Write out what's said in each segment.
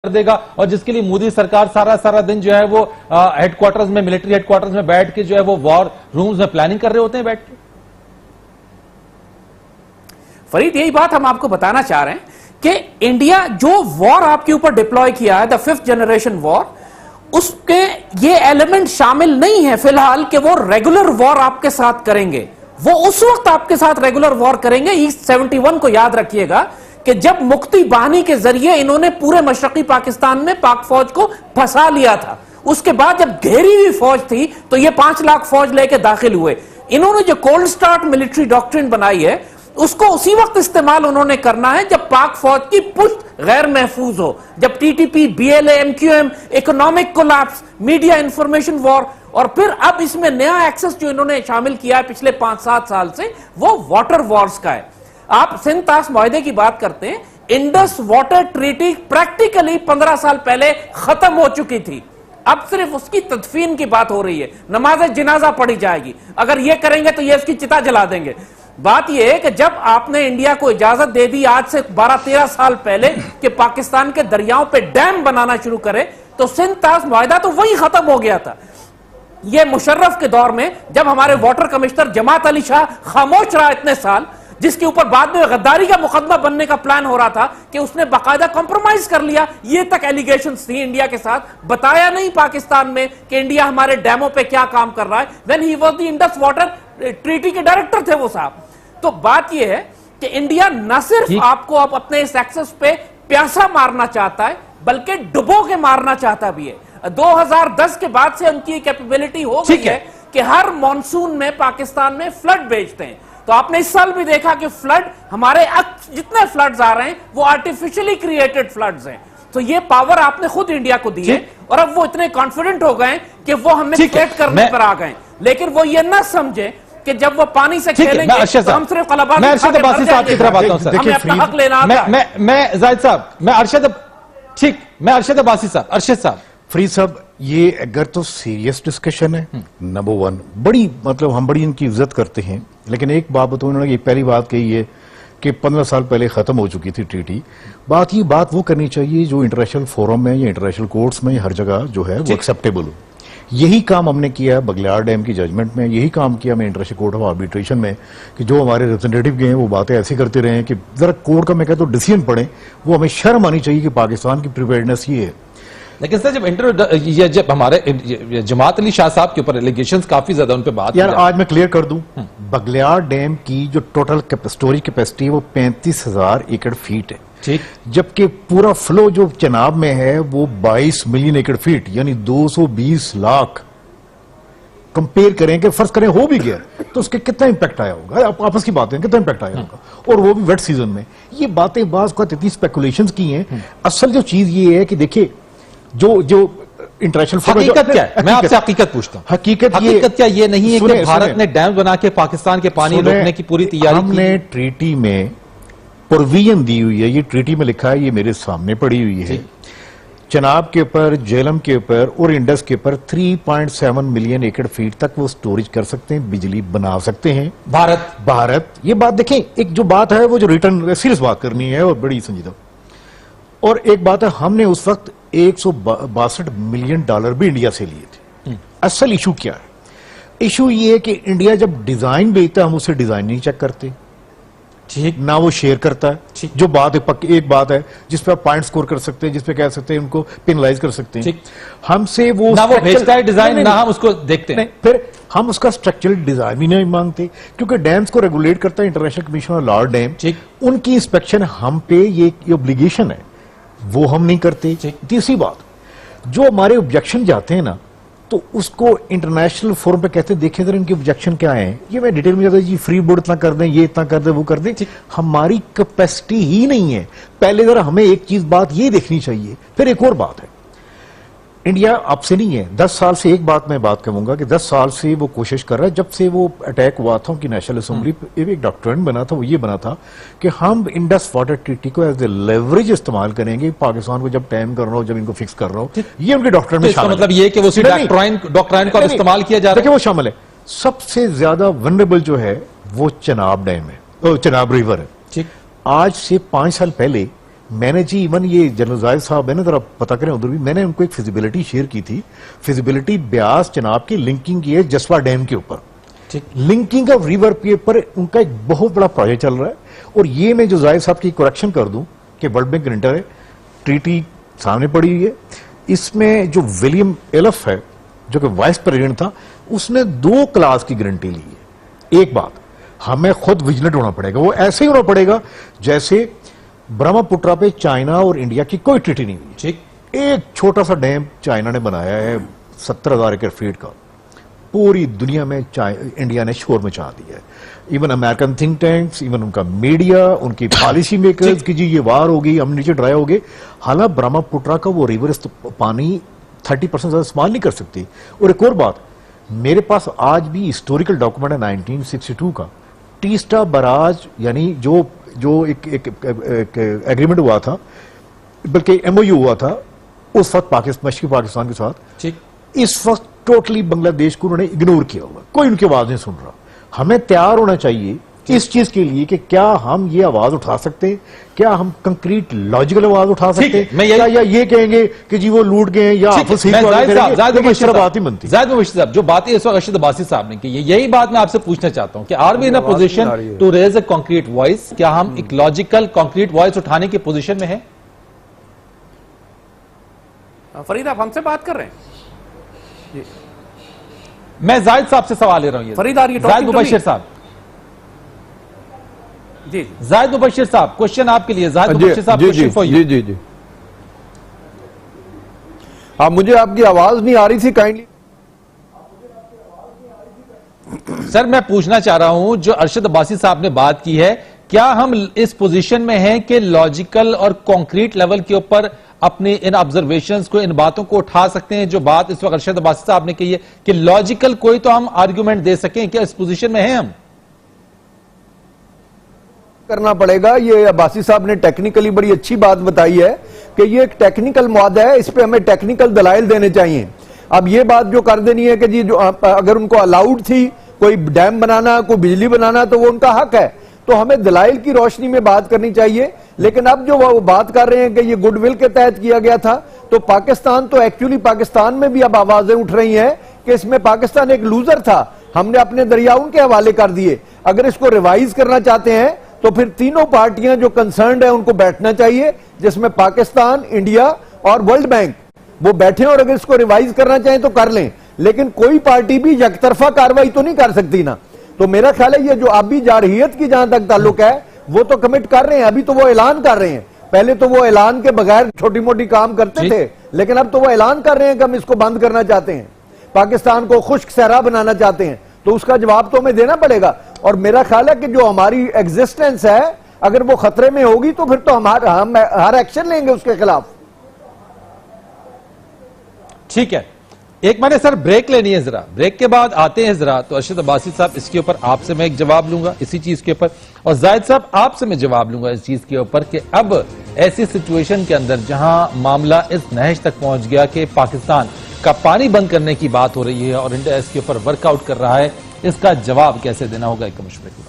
कर देगा और जिसके लिए मोदी सरकार सारा दिन जो है वो हेडक्वार्टर्स में, मिलिट्री हेडक्वार्टर्स में बैठ के जो है वो वॉर रूम्स में प्लानिंग कर रहे होते हैं बैठ के। फरीद, यही बात हम आपको बताना चाह रहे हैं कि इंडिया जो वॉर आपके ऊपर डिप्लॉय किया है, द 5th जनरेशन वॉर, उसके ये एलिमेंट शामिल नहीं है फिलहाल कि वो रेगुलर वॉर आपके साथ करेंगे। वो उस वक्त आपके साथ रेगुलर वॉर करेंगे। ईस्ट 71 को याद रखिएगा कि जब मुक्ति बाहिनी के जरिए इन्होंने पूरे मशरकी पाकिस्तान में पाक फौज को फंसा लिया था। उसके बाद जब घेरी हुई फौज थी तो ये 5 लाख फौज लेके दाखिल हुए। इन्होंने जो कोल्ड स्टार्ट मिलिट्री डॉक्ट्रिन बनाई है उसको उसी वक्त इस्तेमाल उन्होंने करना है जब पाक फौज की पुष्ट गैर महफूज हो, जब TTP, BLA, MQM, economic collapse, media information war, और फिर अब इसमें नया एक्सेस जो इन्होंने शामिल किया है पिछले 5-7 साल से, वो वाटर वॉर्स का है। आप सिंध तास मुआहदे की बात करते हैं, इंडस वाटर ट्रीटी प्रैक्टिकली 15 साल पहले खत्म हो चुकी थी। अब सिर्फ उसकी तदफीन की बात हो रही है, नमाज जिनाजा पढ़ी जाएगी। अगर ये करेंगे तो ये उसकी चिता जला देंगे। बात यह है कि जब आपने इंडिया को इजाजत दे दी आज से 12-13 साल पहले कि पाकिस्तान के दरियाओं पे डैम बनाना शुरू करे, तो सिंध तास मुआहदा तो वही खत्म हो गया था। यह मुशर्रफ के दौर में जब हमारे वाटर कमिश्नर जमात अली शाह खामोश रहा इतने साल, जिसके ऊपर बाद में गद्दारी का मुकदमा बनने का प्लान हो रहा था कि उसने बाकायदा कॉम्प्रोमाइज कर लिया। ये तक एलिगेशंस थी इंडिया के साथ, बताया नहीं पाकिस्तान में कि इंडिया हमारे डैमों पे क्या काम कर रहा है। When he was the Indus water treaty के डायरेक्टर थे वो साहब। तो बात यह है कि इंडिया न सिर्फ आपको अब अपने इस एक्सेस पे प्यासा मारना चाहता है, बल्कि डुबो के मारना चाहता भी है। 2010 के बाद से उनकी कैपेबिलिटी हो गई है कि हर मॉनसून में पाकिस्तान में फ्लड भेजते हैं। तो आपने इस साल भी देखा कि फ्लड, हमारे जितने फ्लड्स आ रहे हैं वो आर्टिफिशियली क्रिएटेड फ्लड्स हैं। तो ये पावर आपने खुद इंडिया को दी है और अब वो इतने कॉन्फिडेंट हो गए कि वो हमें थ्रेट करने पर आ गए। लेकिन वो ये ना समझे कि जब वो पानी से खेलेंगे तो हम सिर्फ कलाबाजी। मैं अरशद अब्बासी साहब की तरफ आता हूं सर, हमें अपना हक लेना आता है। मैं जाहिद साहब, मैं अरशद अब्बासी साहब, अरशद साहब, फरीद साहब, ये अगर तो सीरियस डिस्कशन है नंबर 1, बड़ी मतलब हम बड़ी इनकी इज्जत करते हैं, लेकिन एक बात बताऊं, उन्होंने पहली बात कही है कि 15 साल पहले खत्म हो चुकी थी ट्रीटी। बात वो करनी चाहिए जो इंटरनेशनल फोरम में या इंटरनेशनल कोर्ट्स में हर जगह जो है वो एक्सेप्टेबल हो। यही काम हमने किया है बगलियार डैम की जजमेंट में, यही काम किया मैं इंटरनेशनल कोर्ट ऑफ आर्बिट्रेशन में, कि जो हमारे रिप्रेजेंटेटिव गए हैं वो बातें ऐसी करते रहे कि जरा कोर्ट का मैं कहता हूं डिसीजन पड़े। वो हमें शर्म आनी चाहिए कि पाकिस्तान की प्रिपेयर्डनेस ये है। लेकिन सर जब हमारे जमात अली शाह साहब के ऊपर एलिगेशंस काफी ज्यादा उन पे बात यार, आज मैं क्लियर कर दूं, बगलियार डैम की जो टोटल स्टोरेज कैपेसिटी है वो 35,000 एकड़ फीट है, ठीक, जबकि पूरा फ्लो जो चनाब में है वो 22 मिलियन एकड़ फीट यानी 220 लाख। कंपेयर करें कि फर्ज करें हो भी गया तो उसके कितना इंपैक्ट आया होगा, आप आपस की बातें, कितना इंपैक्ट आया होगा, और वो भी वेट सीजन में। ये बातें बाज को इतनी स्पेकुलेशंस की हैं। असल जो चीज ये है कि देखिए जो इंटरनेशनल हकीकत क्या है, मैं आपसे हकीकत पूछता हूं। हकीकत क्या ये नहीं है कि भारत ने डैम बना के पाकिस्तान के पानी रोकने की पूरी तैयारी की? हमने ट्रीटी में प्रोविजन दी हुई है, ये ट्रीटी में लिखा है, ये मेरे सामने पड़ी हुई है। चनाब के ऊपर, जेलम के ऊपर और इंडस के ऊपर 3.7 मिलियन एकड़ फीट तक वो स्टोरेज कर सकते हैं, बिजली बना सकते हैं। भारत ये बात देखें, एक जो बात है वो जो रिटर्न सीरियस बात करनी है और बड़ी संजीदा। और एक बात है, हमने उस वक्त $162 मिलियन भी इंडिया से लिए थे। असल इशू क्या है? इशू ये है कि इंडिया जब डिजाइन भेजता है हम उसे डिजाइन नहीं चेक करते, ठीक ना, वो शेयर करता है। जो बात है एक बात है जिसपे आप पॉइंट स्कोर कर सकते हैं, जिसपे कह सकते हैं उनको पेनलाइज कर सकते हैं। हमसे वो ना वो भेजता है डिजाइन, ना हम उसको देखते हैं। फिर हम उसका स्ट्रक्चरल डिजाइन भी नहीं मांगते, क्योंकि डैम्स को रेगुलेट करता है international commission on law dam. उनकी इंस्पेक्शन हम पे ये ऑब्लिगेशन है, वो हम नहीं करते। तीसरी बात, जो हमारे ऑब्जेक्शन जाते हैं ना, तो उसको इंटरनेशनल फोरम पे कहते हैं देखें जरा इनके ऑब्जेक्शन क्या है। ये मैं डिटेल में जाता जी फ्री बोर्ड इतना कर दें, ये इतना कर दें, वो कर दें। हमारी कैपेसिटी ही नहीं है। पहले जरा हमें एक चीज बात ये देखनी चाहिए। फिर एक और बात है, इंडिया आपसे नहीं है, 10 साल से एक बात मैं बात कहूंगा कि 10 साल से वो कोशिश कर रहा है, जब से वो अटैक हुआ था उनकी नेशनल असेंबली पे एक डॉक्ट्रिन बना था, वो ये बना था कि हम इंडस वाटर ट्रीटी को एज ए लेवरेज इस्तेमाल करेंगे पाकिस्तान को जब टाइम कर रहा हो, जब इनको फिक्स कर रहा हो। ये उनके डॉक्ट्रिन में शामिल, मतलब ये कि वो डॉक्ट्रिन को इस्तेमाल किया जा रहा है, वो शामिल है। सबसे ज्यादा वनरेबल जो है वो चनाब डैम है, चनाब रिवर है। आज से 5 साल पहले मैंने जी इवन ये जनरल जाहिद साहब है ना, जरा पता करें उधर भी, मैंने उनको एक फिजिबिलिटी शेयर की थी। फिजिबिलिटी ब्यास चनाब की लिंकिंग की है जसवा डैम के ऊपर, लिंकिंग ऑफ रिवर के ऊपर उनका एक बहुत बड़ा प्रोजेक्ट चल रहा है। और ये मैं जो जाहिद साहब की करेक्शन कर दूं कि वर्ल्ड बैंक ग्रांटर है, ट्रीटी सामने पड़ी हुई है, इसमें जो विलियम एलफ है जो कि वाइस प्रेसिडेंट था, उसने 2 क्लास की गारंटी ली है। एक बात, हमें खुद विजिलेंट होना पड़ेगा, वो ऐसे ही होना पड़ेगा जैसे ब्रह्मपुत्रा पे चाइना और इंडिया की कोई ट्रीटी नहीं हुई। ठीक, एक छोटा सा डैम चाइना ने बनाया है 70,000 एकड़ फीट का, पूरी दुनिया में इंडिया ने शोर मचा दिया है। Even American think tanks, even उनका मीडिया, उनकी पॉलिसी मेकर्स की जी ये वार होगी, हम नीचे ड्राई हो गए। हालांकि ब्रह्मपुत्रा का वो रिवर पानी 30% ज्यादा इस्तेमाल नहीं कर सकती। और एक और बात, मेरे पास आज भी हिस्टोरिकल डॉक्यूमेंट है 1962 का, टीस्टा बराज, यानी जो एक एग्रीमेंट हुआ था, बल्कि एमओयू हुआ था उस वक्त मशरकी पाकिस्तान के साथ। इस वक्त टोटली बांग्लादेश को उन्होंने इग्नोर किया हुआ, कोई उनकी आवाज नहीं सुन रहा। हमें तैयार होना चाहिए इस चीज के लिए कि क्या हम ये आवाज उठा सकते हैं, क्या हम कंक्रीट लॉजिकल आवाज उठा सकते हैं, या ये कहेंगे कि जी वो लूट गए या आपस ही बात ही बनती। जाहिद मुबश्शिर साहब, जो बातें इस वक्त अरशद अब्बासी साहब ने की, यही बात मैं आपसे पूछना चाहता हूं कि are we in a position to raise a concrete voice? क्या हम एक लॉजिकल कॉन्क्रीट वॉइस उठाने की पोजीशन में है? फरीद, आप हमसे बात कर रहे हैं? मैं जाहिद साहब से सवाल ले रहा हूं। फरीद, जाहिद मुबश्शिर साहब, जी जाहिद मुबश्शिर साहब, क्वेश्चन आपके लिए। जाहिद मुबश्शिर साहब, क्वेश्चन फॉर यू। जी हाँ, मुझे आपकी आवाज नहीं आ रही थी, काइंडली। सर, मैं पूछना चाह रहा हूं, जो अरशद अब्बासी साहब ने बात की है, क्या हम इस पोजीशन में हैं कि लॉजिकल और कॉन्क्रीट लेवल के ऊपर अपने इन ऑब्जर्वेशंस को, इन बातों को उठा सकते हैं? जो बात इस वक्त अरशद अब्बासी साहब ने कही है कि लॉजिकल कोई तो हम आर्गुमेंट दे सकें, क्या इस पोजीशन में हैं हम? करना पड़ेगा। ये अब्बासी साहब ने टेक्निकली बड़ी अच्छी बात बताई है कि ये एक टेक्निकल मुआदा है, इस पे हमें टेक्निकल दलाइल देने चाहिए। अब ये बात जो कर देनी है कि जी जो अगर उनको अलाउड थी कोई डैम बनाना, कोई बिजली बनाना, तो वो उनका हक है, तो हमें दलाइल की रोशनी में बात करनी चाहिए। लेकिन अब जो वो बात कर रहे हैं कि ये गुडविल के तहत किया गया था, तो पाकिस्तान तो एक्चुअली पाकिस्तान में भी अब आवाजें उठ रही हैं कि इसमें पाकिस्तान एक लूजर था, हमने अपने दरिया उनके हवाले कर दिए। अगर इसको रिवाइज करना चाहते हैं तो फिर तीनों पार्टियां जो कंसर्न्ड है उनको बैठना चाहिए, जिसमें पाकिस्तान, इंडिया और वर्ल्ड बैंक, वो बैठे और अगर इसको रिवाइज करना चाहें तो कर लें। लेकिन कोई पार्टी भी यकतरफा कार्रवाई तो नहीं कर सकती ना। तो मेरा ख्याल है ये जो अभी जारहियत की जहां तक ताल्लुक है, वो तो कमिट कर रहे हैं, अभी तो वो ऐलान कर रहे हैं। पहले तो वो ऐलान के बगैर छोटी मोटी काम करते थे, लेकिन अब तो वो ऐलान कर रहे हैं कि हम इसको बंद करना चाहते हैं, पाकिस्तान को खुश्क सहरा बनाना चाहते हैं। तो उसका जवाब तो हमें देना पड़ेगा। और मेरा ख्याल है कि जो हमारी एग्जिस्टेंस है, अगर वो खतरे में होगी तो फिर तो हम हर एक्शन लेंगे उसके खिलाफ। ठीक है, एक मैंने सर ब्रेक लेनी है, जरा ब्रेक के बाद आते हैं जरा। तो अरशद अब्बासी साहब, इसके ऊपर आपसे मैं एक जवाब लूंगा इसी चीज के ऊपर, और जाहिद साहब आपसे मैं जवाब लूंगा इस चीज के ऊपर कि अब ऐसी सिचुएशन के अंदर जहां मामला इस नहज तक पहुंच गया कि पाकिस्तान का पानी बंद करने की बात हो रही है और इंडिया इसके ऊपर वर्कआउट कर रहा है, इसका जवाब कैसे देना होगा, एक मशवरे की बात।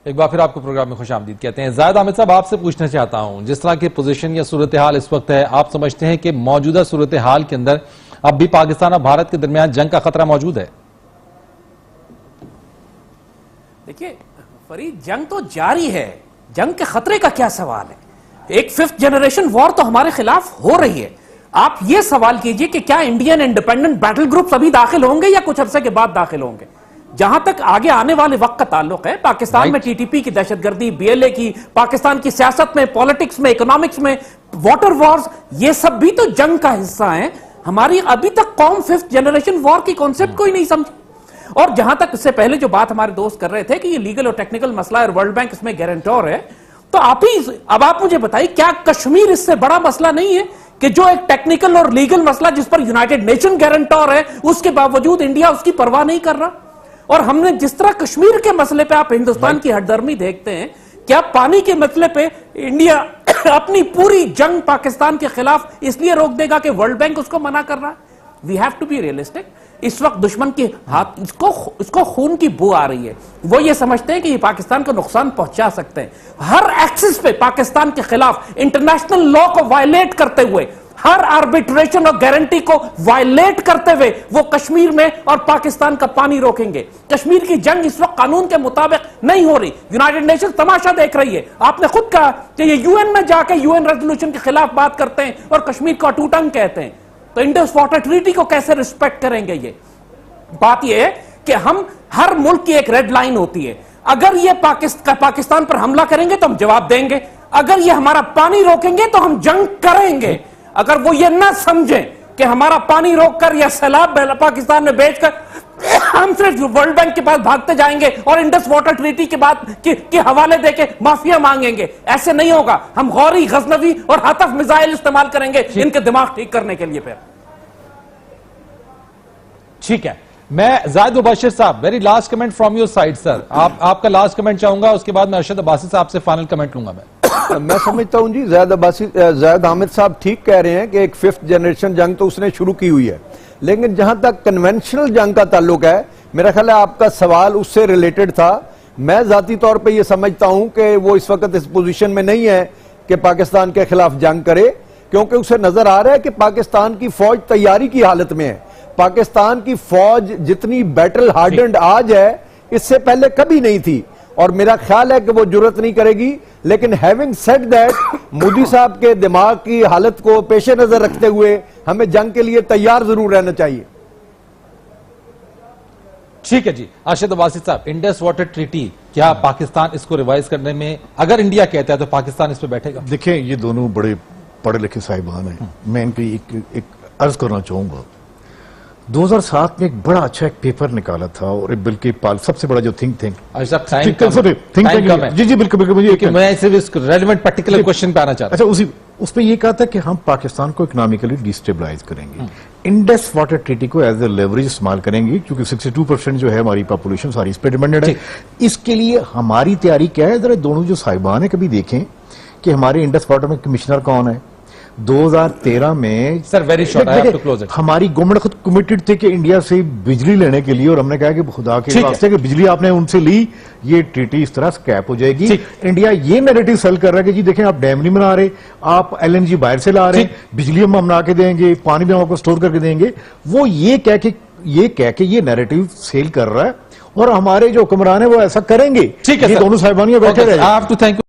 एक बार फिर आपको प्रोग्राम में खुशामदीद कहते हैं। जाहिद अहमद साहब, आपसे पूछना चाहता हूं, जिस तरह की पोजीशन या सूरत हाल इस वक्त है, आप समझते हैं कि मौजूदा सूरत हाल के अंदर अब भी पाकिस्तान और भारत के दरमियान जंग का खतरा मौजूद है? देखिए फरीद, जंग तो जारी है, जंग के खतरे का क्या सवाल है। एक 5th जनरेशन वॉर तो हमारे खिलाफ हो रही है। आप ये सवाल कीजिए कि क्या इंडियन इंडिपेंडेंट बैटल ग्रुप्स अभी दाखिल होंगे या कुछ अरसे के बाद दाखिल होंगे। जहां तक आगे आने वाले वक्त का ताल्लुक है, पाकिस्तान में टीटीपी की दहशतगर्दी, बीएलए की, पाकिस्तान की सियासत में, पॉलिटिक्स में, इकोनॉमिक्स में, वाटर वॉर्स, ये सब भी तो जंग का हिस्सा है। हमारी अभी तक कौम 5th जनरेशन वॉर की कॉन्सेप्ट को ही नहीं समझी। और जहां तक इससे पहले जो बात हमारे दोस्त कर रहे थे कि ये लीगल और टेक्निकल मसला है और वर्ल्ड बैंक इसमें गारंटर है, तो अब आप मुझे बताइए, क्या कश्मीर इससे बड़ा मसला नहीं है कि जो एक टेक्निकल और लीगल मसला जिस पर यूनाइटेड नेशन गारंटर है, उसके बावजूद इंडिया उसकी परवाह नहीं कर रहा। और हमने जिस तरह कश्मीर के मसले पे आप हिंदुस्तान की हठधर्मी देखते हैं, क्या पानी के मसले पे इंडिया अपनी पूरी जंग पाकिस्तान के खिलाफ इसलिए रोक देगा कि वर्ल्ड बैंक उसको मना कर रहा है? We have to be realistic. इस वक्त दुश्मन के हाथ इसको खून की बू आ रही है। वो ये समझते हैं कि ये पाकिस्तान को नुकसान पहुंचा सकते हैं। हर एक्सिस पे पाकिस्तान के खिलाफ इंटरनेशनल लॉ को वायलेट करते हुए, हर आर्बिट्रेशन और गारंटी को वायलेट करते हुए वो कश्मीर में और पाकिस्तान का पानी रोकेंगे। कश्मीर की जंग इस वक्त कानून के मुताबिक नहीं हो रही। यूनाइटेड नेशन तमाशा देख रही है। आपने खुद कहा कि ये यूएन में जाके यूएन रेजोल्यूशन के खिलाफ बात करते हैं और कश्मीर को अटूटंग कहते हैं, तो इंडस वाटर ट्रीटी को कैसे रिस्पेक्ट करेंगे? ये बात यह है कि हम हर मुल्क की एक रेड लाइन होती है। अगर ये पाकिस्तान पर हमला करेंगे तो हम जवाब देंगे, अगर ये हमारा पानी रोकेंगे तो हम जंग करेंगे। अगर वो ये ना समझें कि हमारा पानी रोककर या सैलाब पाकिस्तान में बेचकर हम सिर्फ वर्ल्ड बैंक के पास भागते जाएंगे और इंडस वाटर ट्रीटी के बाद के हवाले देके माफिया मांगेंगे, ऐसे नहीं होगा। हम गौरी, गजनवी और हतफ मिसाइल इस्तेमाल करेंगे इनके दिमाग ठीक करने के लिए। फिर ठीक है, मैं जाहिद मुबशिर साहब, very last comment from your side sir. आपका लास्ट कमेंट चाहूंगा, उसके बाद मैं अरशद अब्बासी साहब से फाइनल कमेंट लूंगा। मैं समझता हूं जी जायद हामिद साहब ठीक कह रहे हैं कि एक 5th जनरेशन जंग तो उसने शुरू की हुई है, लेकिन जहां तक कन्वेंशनल जंग का ताल्लुक है, मेरा ख्याल है आपका सवाल उससे रिलेटेड था। मैं जाती तौर पे ये समझता हूं कि वो इस वक्त इस पोजीशन में नहीं है कि पाकिस्तान के खिलाफ जंग करे, क्योंकि उसे नजर आ रहा है कि पाकिस्तान की फौज तैयारी की हालत में है। पाकिस्तान की फौज जितनी बैटल हार्डेंड आज है, इससे पहले कभी नहीं थी, और मेरा ख्याल है कि वो जरूरत नहीं करेगी। लेकिन हैविंग सेड दैट, मोदी साहब के दिमाग की हालत को पेश नजर रखते हुए हमें जंग के लिए तैयार जरूर रहना चाहिए। ठीक है जी, अरशद अब्बासी साहब, इंडस वाटर ट्रीटी, क्या पाकिस्तान इसको रिवाइज करने में, अगर इंडिया कहता है तो पाकिस्तान इस पर बैठेगा? देखिए, ये दोनों बड़े पढ़े लिखे साहिबान हैं। मैं इनको एक अर्ज करना चाहूंगा। 2007 में एक बड़ा अच्छा एक पेपर निकाला था, और बल्कि सबसे बड़ा जो थिंक जी जी बिल्कुल बिल्कुल, मैं सिर्फ रेलेवेंट पर्टिकुलर क्वेश्चन पे आना चाहता हूं। अच्छा, उस पे ये कहा था कि हम पाकिस्तान को इकोनॉमिकली डिस्टेबलाइज करेंगे, इंडस वाटर ट्रीटी को एज ए लेवरेज इस्तेमाल करेंगे, क्योंकि 62% जो है हमारी पॉपुलेशन सारी इस पे डिपेंडेड है। इसके लिए हमारी तैयारी क्या है? जरा दोनों जो साहिबान है कभी देखें कि हमारे इंडस वाटर में कमिश्नर कौन है। 2013 में sir, very short, I have to close it, हमारी गवर्नमेंट खुद कमिटेड थे कि इंडिया से बिजली लेने के लिए, और हमने कहा कि खुदा के वास्ते कि बिजली आपने उनसे ली, ये ट्रीटी इस तरह स्कैप हो जाएगी। इंडिया ये नैरेटिव सेल कर रहा है कि जी देखें, आप डैम नहीं बना रहे, आप LNG बाहर से ला रहे हैं, बिजली हम बना के देंगे, पानी भी हम आपको स्टोर करके देंगे। वो ये कह के ये नैरेटिव सेल कर रहा है, और हमारे जो हुक्मरान है वो ऐसा करेंगे। ठीक है, दोनों साहिबानियां बैठे रहे। Thank you.